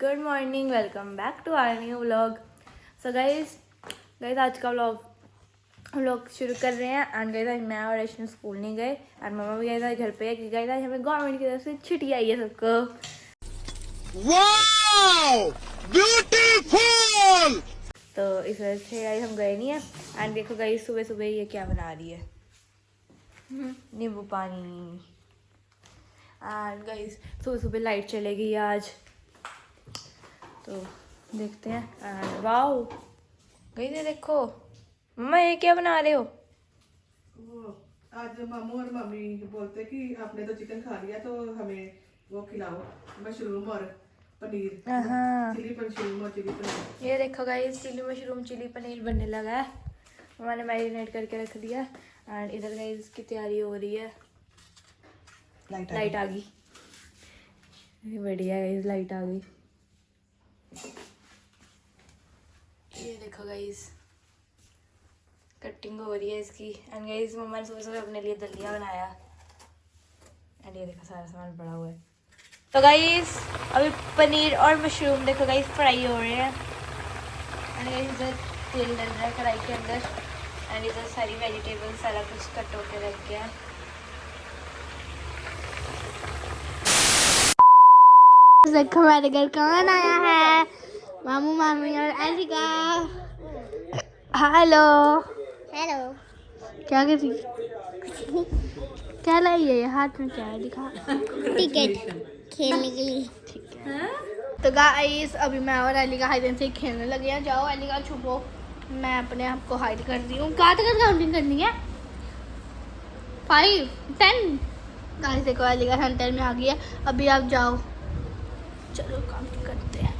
Good morning, welcome back to our new vlog. So guys आज का vlog हम लोग शुरू कर रहे हैं। एंड गाइस आज मैं और रश्मि स्कूल नहीं गए एंड मम्मा भी गए घर पे है कि गाइस आज हमें गवर्नमेंट की तरफ से छुट्टी आई है सबको। Wow beautiful. तो इस वजह से गाइस हम गए नहीं है। एंड देखो गाइस सुबह सुबह ये क्या बना रही है, नींबू पानी। एंड गाइस सुबह सुबह लाइट चलेगी आज, तो देखते हैं। एंड वाओ गाइस ये देखो मम्मा ये क्या बना रहे हो? वो आज मामू और मम्मी बोलते कि आपने तो चिकन खा लिया तो हमें वो खिलाओ, मशरूम और पनीर, हाँ चिली मशरूम और चिली पनीर। ये देखो guys chili mushroom chili paneer बनने लगा है। मम्मा ने मैरिनेट करके रख दिया। एंड इधर गाइस की तैयारी हो रही है। लाइट आ गई, बढ़िया गाइस लाइट आ गई। ये देखो गाइस कटिंग हो रही है इसकी। एंड गाइस मम्मा ने सुबह सुबह अपने लिए दलिया बनाया। एंड ये देखो सारा सामान पड़ा हुआ है। तो गाइस अभी पनीर और मशरूम देखो गाइस फ्राई हो रहे हैं। एंड गाइस इधर तेल डल रहा है कढ़ाई के अंदर। एंड इधर सारी वेजिटेबल सारा कुछ कट होके रख गया है। देखो हमारे घर कौन आया है, मामू मामी और एलिका। Hello hello. क्या कर रही? क्या लाई है ये हाथ में? क्या है दिखा? टिकट खेलने के लिए। ठीक है। तो गाइस अभी मैं और एलिका हाइड एंड सीक खेलने लगे हैं। जाओ एलिका छुपो, मैं अपने आप को हाइड कर रही हूँ। कहाँ तक काउंटिंग करनी है? 5 10। गाइस देखो एलिका सेंटर में आ गई है। अभी आप जाओ, चलो काउंट करते हैं।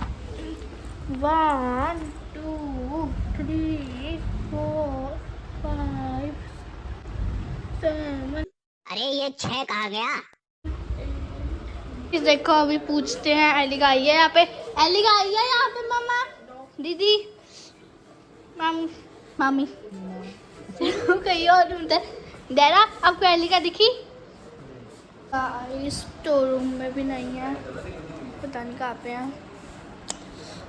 1 2 3 4 5 7। अरे ये 6 कहाँ गया? देखो अभी पूछते हैं। एलिका आई है यहाँ पे, एलिका आई है यहाँ पे। मामा दीदी मामी मामी कहीं और ढूंढते। डेरा आपको एलिका दिखी? स्टोर रूम में भी नहीं है, पता नहीं कहाँ पे है।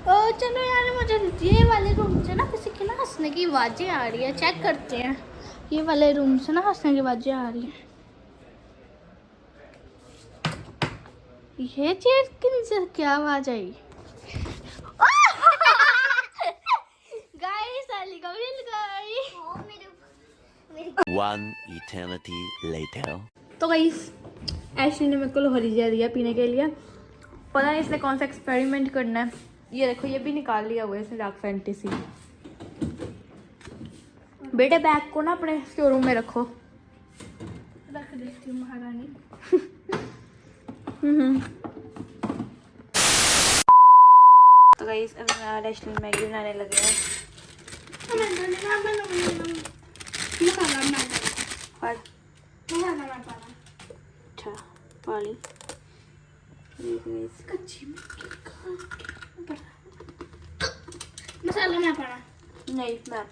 ओ चलो यार, मुझे ये वाले रूम से ना किसी की ना हंसने की आवाज़ें आ रही है। चेक करते हैं। ये वाले रूम से ना हंसने की आवाज़ें आ रही है। ये चेयर के नीचे क्या आवाज़ आई? गाइस एलिका मिल गई। One eternity later. तो गाइस ऐशली ने मेरे को लोहरिया दिया पीने के लिए। पता नहीं इसने कौन सा एक्सपेरिमेंट करना है। ये देखो ये भी निकाल लिया हुआ है इसने डार्क फैंटेसी। बेटे बैग को ना अपने स्टोर रूम में रखो। रख देती हूँ महारानी। तो गाइस अभी मैं और ऐशली मैगी बनाने लगे हैं। और अच्छा पानी मसाला मैं पाना नहीं, मैं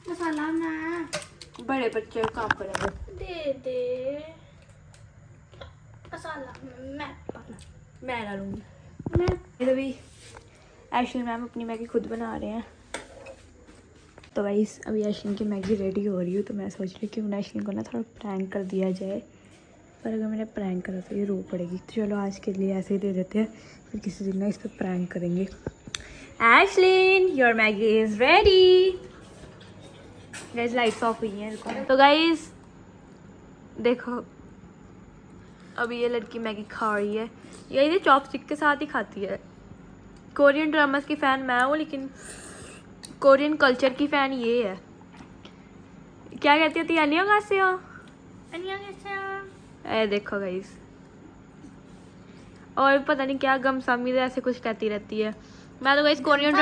मसाला मैं बड़े बच्चे काम करेंगे। दे दे मसाला मैं पाना। मैं डालूंगी। मैं अभी ऐशली मैम अपनी मैगी खुद बना रहे हैं। तो गाइस अभी ऐशली की मैगी रेडी हो रही है। तो मैं सोच रही हूँ कि उन्हें ऐशली को ना थोड़ा प्रैंक कर दिया जाए, पर अगर मैंने प्रैंक करा तो ये रो पड़ेगी। तो चलो आज के लिए ऐसे ही दे देते हैं, फिर किसी दिन ना इस पर प्रैंक करेंगे। Ashlin your Maggi is ready. Guys lights off हुई हैं। तो गाइस देखो अभी ये लड़की मैगी खा रही है। ये चॉपस्टिक के साथ ही खाती है। कोरियन ड्रामास की फ़ैन मैं हूँ, लेकिन कोरियन कल्चर की फ़ैन ये है। क्या कहती होती है? अनिया कहाँ से हो? अनिया कैसे हो? ए देखो गाइस, और पता नहीं क्या गमसामी ऐसे कुछ कहती रहती है। मैं तो गाइस कोरियन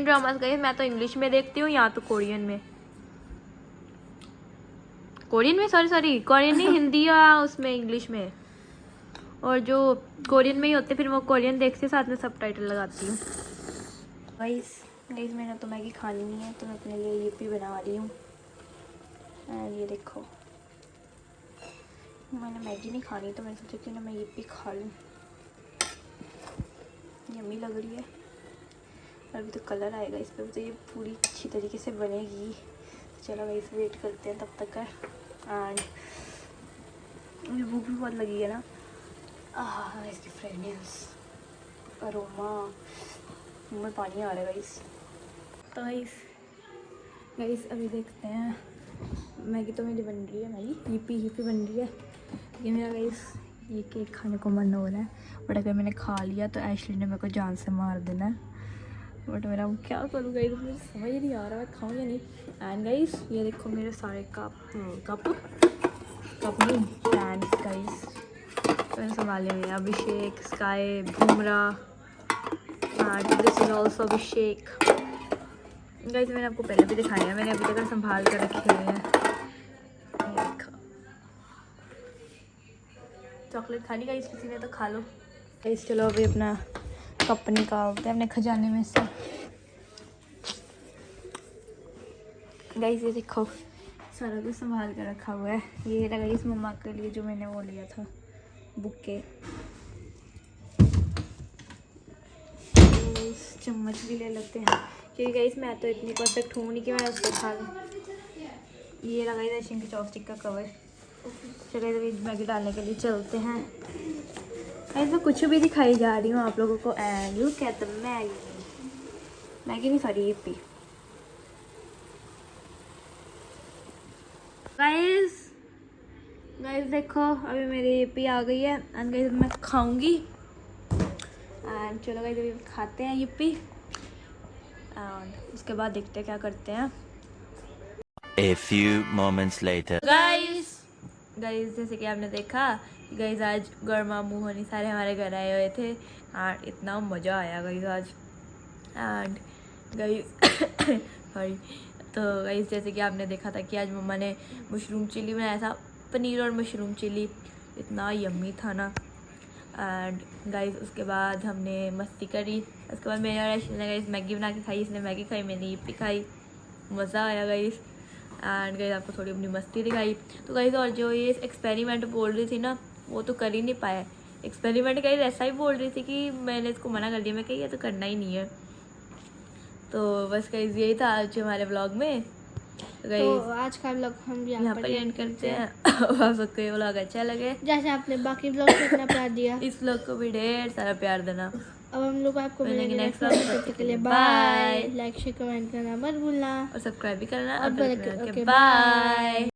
ड्रामास गाइस मैं तो इंग्लिश में देखती हूँ, यहाँ तो कोरियन में सॉरी कोरियन नहीं हिंदी या उसमें इंग्लिश में। और जो कोरियन में ही होते फिर वो कोरियन देखते साथ में सबटाइटल लगाती हूँ। गाइस मैंने तो मैगी खानी नहीं है तो मैं अपने लिए यिप्पी बना रही हूँ। ये देखो मैंने मैगी नहीं खानी तो मैंने सोचा कि ना मैं यिप्पी खा लूँ। यम्मी लग रही है। अभी तो कलर आएगा इस पर, तो ये पूरी अच्छी तरीके से बनेगी। तो चलो गाइस वेट करते हैं तब तक का। एंड मुझे भूख भी बहुत लगी है ना। इसकी फ्रेगनेंस, अरोमा, मुँह में पानी आ रहा है गाइस। तो गाइस अभी देखते हैं। मैगी तो मेरी बन रही है, मैगी हिप्पी बन रही है। ये मेरा गाइस ये केक खाने को मन हो रहा है, बट अगर मैंने खा लिया तो एशली ने मेरे को जान से मार देना है। बट मेरा क्या करूँ गाइस, मुझे समझ ही नहीं आ रहा मैं खाऊँ या नहीं। एंड गाइस ये देखो मेरे सारे कप नहीं पैंस गाइस मैंने संभाले हुए हैं। Abhishek, Sky, Bumrah, and this is also Abhishek. Guys मैंने आपको पहले भी दिखाया है, मैंने अभी तक संभाल कर रखे हुए हैं। चॉकलेट खानी गाइस किसी ने तो खा लो। गाइस चलो अभी अपना कप निकालते हैं अपने खजाने में से। गाइस ये देखो सारा कुछ संभाल कर रखा हुआ है। ये लगा इस मम्मा के लिए जो मैंने वो लिया था बुके। चम्मच भी ले लेते हैं क्योंकि गाइस मैं तो इतनी परफेक्ट हूँ नहीं कि मैं उसको खा लूँ। ये लगा दर्शन के चॉपस्टिक का कवर। चलो अभी मैगी डालने के लिए चलते हैं। गाइस मैं कुछ भी दिखाई जा रही हूँ आप लोगों को। And look at the Maggi नहीं सॉरी हिप्पी। गाइस देखो अभी मेरी हिप्पी आ गई है एंड गाइस मैं खाऊंगी। एंड चलो गाइस अभी खाते हैं हिप्पी एंड उसके बाद देखते हैं क्या करते हैं। A few moments later. Guys जैसे कि आपने देखा गाइस आज गर्मा मोहनी सारे हमारे घर आए हुए थे एंड इतना मज़ा आया गाइस आज। And guys sorry. तो गाइस जैसे कि आपने देखा था कि आज मम्मा ने मशरूम चिली बनाया था, पनीर और मशरूम चिली, इतना यम्मी था ना। एंड गाइस उसके बाद हमने मस्ती करी। उसके बाद मेरे और ऐश्वर्या ने गाइस मैगी बना के खाई। इसने मैगी खाई, मैंने ये भी खाई, मज़ा आया गाइस। एंड गाइस आपको थोड़ी अपनी मस्ती दिखाई। तो गाइस और जो ये एक्सपेरिमेंट बोल रही थी ना वो तो कर ही नहीं पाया। एक्सपेरिमेंट गाइस ऐसा ही बोल रही थी कि मैंने इसको मना कर दिया, मैं कही ये तो करना ही नहीं है। तो बस गाइस यही था आज हमारे व्लॉग में। तो आज का व्लॉग हम यहाँ पर एंड करते हैं। आप सबको ये व्लॉग अच्छा लगे जैसे आपने बाकी व्लॉग में इतना प्यार दिया, इस व्लॉग को भी ढेर सारा प्यार देना। अब हम लोग आपको मिलेंगे नेक्स्ट vlog व्लॉग। तब तक के लिए बाय। लाइक शेयर कमेंट करना मत भूलना और सब्सक्राइब भी करना। और बाय।